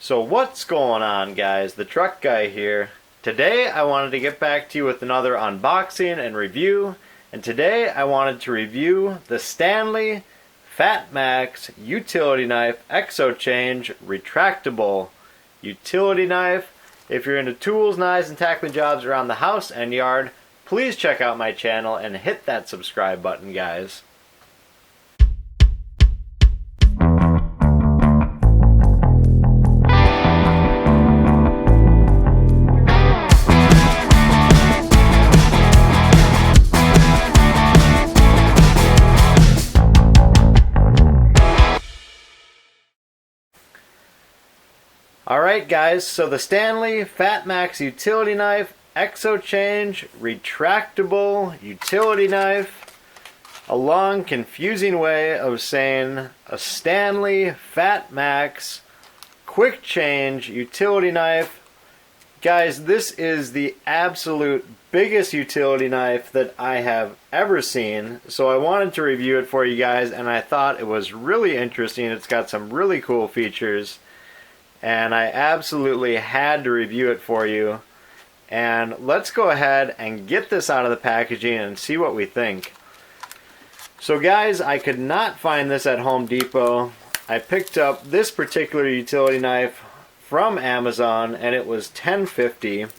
So what's going on, guys? The truck guy here. Today I wanted to get back to you with another unboxing and review, and today I wanted to review the STANLEY FATMAX Utility Knife ExoChange Retractable Utility Knife. If you're into tools, knives, and tackling jobs around the house and yard, please check out my channel and hit that subscribe button, guys. Alright guys, so the STANLEY FATMAX Utility Knife ExoChange Retractable Utility Knife. A long, confusing way of saying a STANLEY FATMAX Quick Change Utility Knife. Guys, this is the absolute biggest utility knife that I have ever seen. So I wanted to review it for you guys, and I thought it was really interesting. It's got some really cool features, and I absolutely had to review it for you. And let's go ahead and get this out of the packaging and see what we think. So guys, I could not find this at Home Depot. I picked up this particular utility knife from Amazon, and it was $10.50.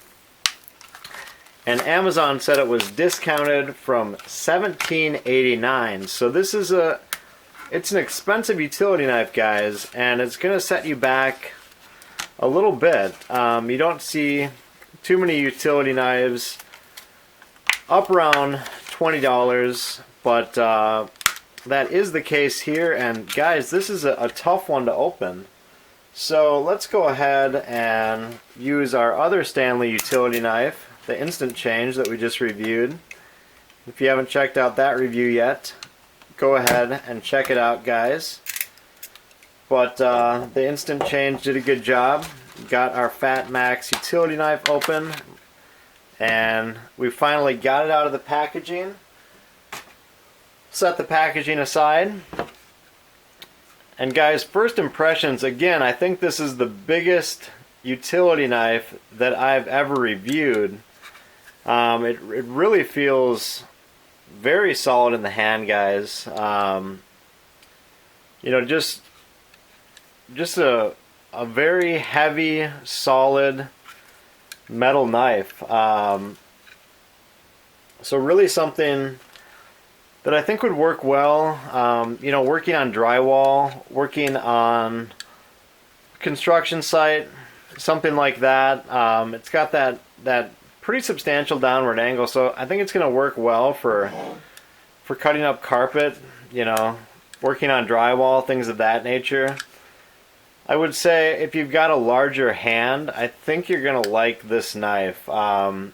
And Amazon said it was discounted from $17.89. So this is it's an expensive utility knife, guys, and it's gonna set you back a little bit. You don't see too many utility knives up around $20, but that is the case here. And guys, this is a tough one to open. So let's go ahead and use our other STANLEY utility knife, the Instant Change that we just reviewed. If you haven't checked out that review yet, go ahead and check it out, guys. But the Instant Change did a good job. Got our FATMAX utility knife open, and we finally got it out of the packaging. Set the packaging aside. And guys, first impressions, again, I think this is the biggest utility knife that I've ever reviewed. It really feels very solid in the hand, guys. You know, just a very heavy, solid metal knife. So really something that I think would work well, you know, working on drywall, working on construction site, something like that. It's got that pretty substantial downward angle, so I think it's going to work well for cutting up carpet, you know, working on drywall, things of that nature. I would say if you've got a larger hand, I think you're going to like this knife. And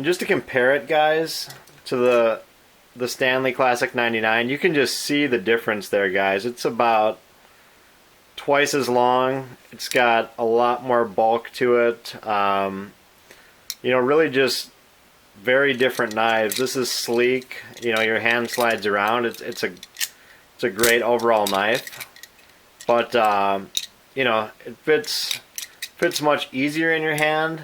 just to compare it, guys, to the STANLEY Classic 99, you can just see the difference there, guys. It's about twice as long. It's got a lot more bulk to it. You know, really just very different knives. This is sleek. You know, your hand slides around. It's a great overall knife. But you know, it fits much easier in your hand.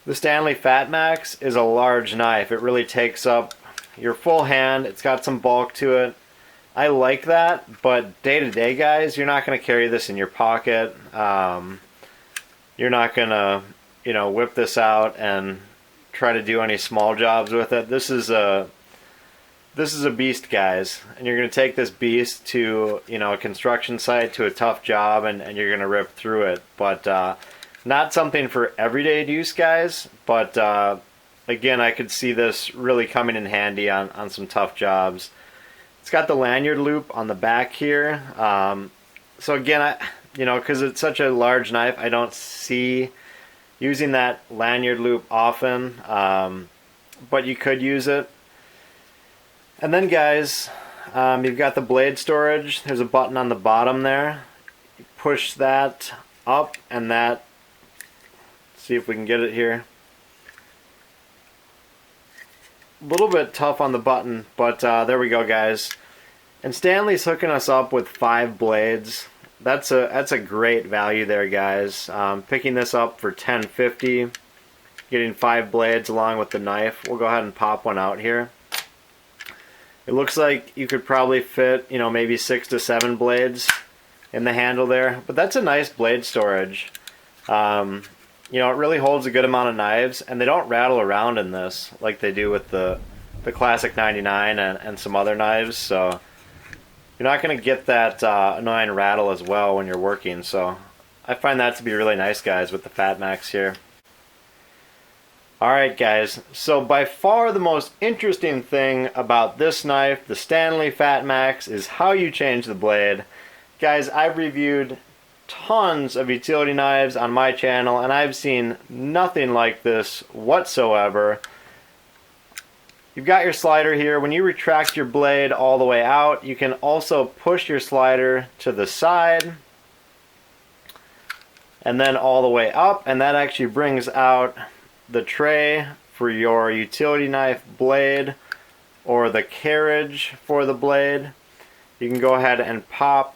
The STANLEY FATMAX is a large knife. It really takes up your full hand. It's got some bulk to it. I like that, but day to day, guys, you're not going to carry this in your pocket. You're not going to, you know, whip this out and try to do any small jobs with it. This is a beast, guys, and you're going to take this beast to, you know, a construction site, to a tough job, and you're going to rip through it. But not something for everyday use, guys, but again, I could see this really coming in handy on some tough jobs. It's got the lanyard loop on the back here. So again, you know, because it's such a large knife, I don't see using that lanyard loop often, but you could use it. And then, guys, you've got the blade storage. There's a button on the bottom there. You push that up, and that, let's see if we can get it here. A little bit tough on the button, but there we go, guys. And STANLEY's hooking us up with 5 blades. that's a great value there, guys. Picking this up for $10.50, getting 5 blades along with the knife. We'll go ahead and pop one out here. It looks like you could probably fit, you know, maybe 6 to 7 blades in the handle there, but that's a nice blade storage. You know, it really holds a good amount of knives, and they don't rattle around in this like they do with the Classic 99 and some other knives, so you're not going to get that annoying rattle as well when you're working. So I find that to be really nice, guys, with the FATMAX here. Alright guys, so by far the most interesting thing about this knife, the Stanley FATMAX, is how you change the blade. Guys, I've reviewed tons of utility knives on my channel, and I've seen nothing like this whatsoever. You've got your slider here. When you retract your blade all the way out, you can also push your slider to the side and then all the way up, and that actually brings out the tray for your utility knife blade or the carriage for the blade. You can go ahead and pop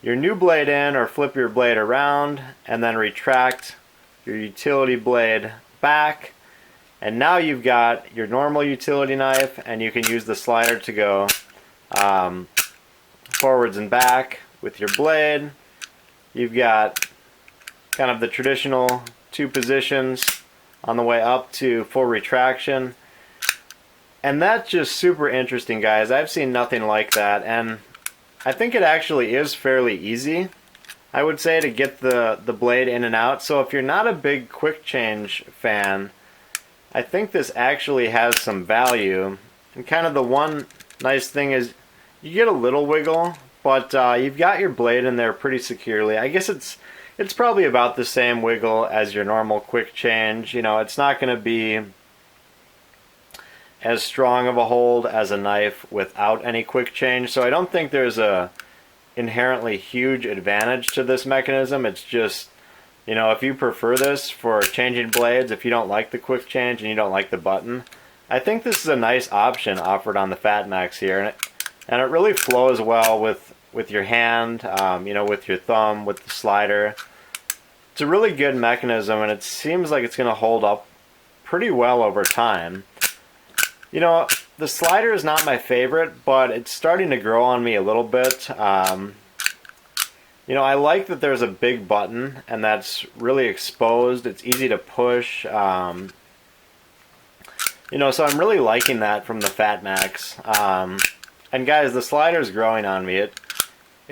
your new blade in or flip your blade around and then retract your utility blade back, and now you've got your normal utility knife, and you can use the slider to go forwards and back with your blade. You've got kind of the traditional 2 positions on the way up to full retraction, and that's just super interesting, guys. I've seen nothing like that, and I think it actually is fairly easy, I would say, to get the blade in and out. So if you're not a big quick change fan, I think this actually has some value. And kind of the one nice thing is you get a little wiggle, but you've got your blade in there pretty securely. I guess it's probably about the same wiggle as your normal quick change. You know, it's not going to be as strong of a hold as a knife without any quick change, so I don't think there's a inherently huge advantage to this mechanism. It's just, you know, if you prefer this for changing blades, if you don't like the quick change and you don't like the button, I think this is a nice option offered on the FATMAX here, and it really flows well with your hand, you know, with your thumb, with the slider. It's a really good mechanism, and it seems like it's going to hold up pretty well over time. You know, the slider is not my favorite, but it's starting to grow on me a little bit. You know, I like that there's a big button, and that's really exposed. It's easy to push. You know, so I'm really liking that from the FATMAX. And guys, the slider is growing on me. It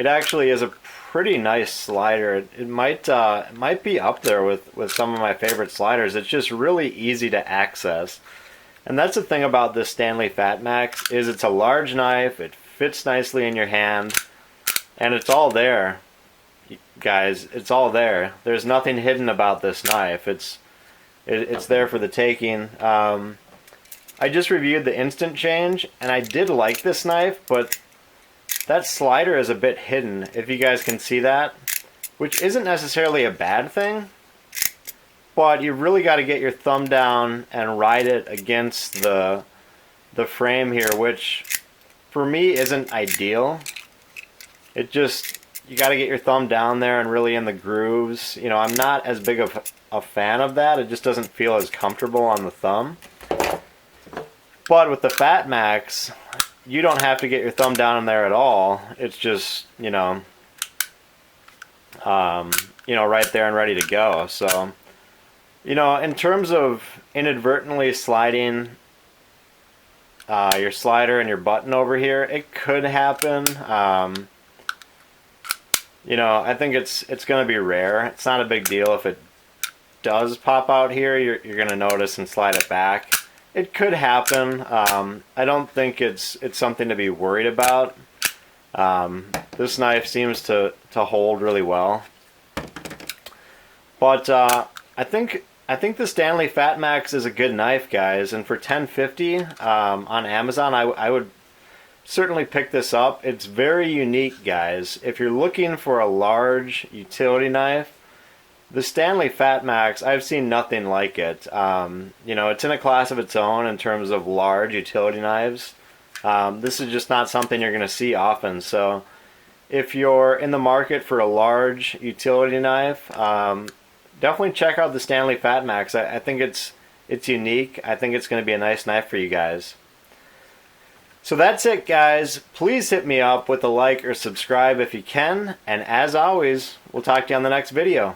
actually is a pretty nice slider. It might be up there with some of my favorite sliders. It's just really easy to access. And that's the thing about this Stanley FATMAX, is it's a large knife, it fits nicely in your hand, and it's all there. Guys, it's all there. There's nothing hidden about this knife. It's there for the taking. I just reviewed the Instant Change, and I did like this knife, but that slider is a bit hidden, if you guys can see that, which isn't necessarily a bad thing. But you really got to get your thumb down and ride it against the frame here, which for me isn't ideal. It just, you got to get your thumb down there and really in the grooves. You know, I'm not as big of a fan of that. It just doesn't feel as comfortable on the thumb. But with the FATMAX, you don't have to get your thumb down in there at all. It's just, you know, right there and ready to go. So, you know, in terms of inadvertently sliding your slider and your button over here, it could happen. You know, I think it's going to be rare. It's not a big deal if it does pop out here. You're going to notice and slide it back. It could happen. I don't think it's something to be worried about. This knife seems to hold really well. But I think the Stanley FATMAX is a good knife, guys, and for $10.50 on Amazon, I would certainly pick this up. It's very unique, guys. If you're looking for a large utility knife, the Stanley FATMAX, I've seen nothing like it. You know, it's in a class of its own in terms of large utility knives. This is just not something you're going to see often. So, if you're in the market for a large utility knife, definitely check out the Stanley FATMAX. I think it's unique. I think it's going to be a nice knife for you guys. So that's it, guys. Please hit me up with a like or subscribe if you can. And as always, we'll talk to you on the next video.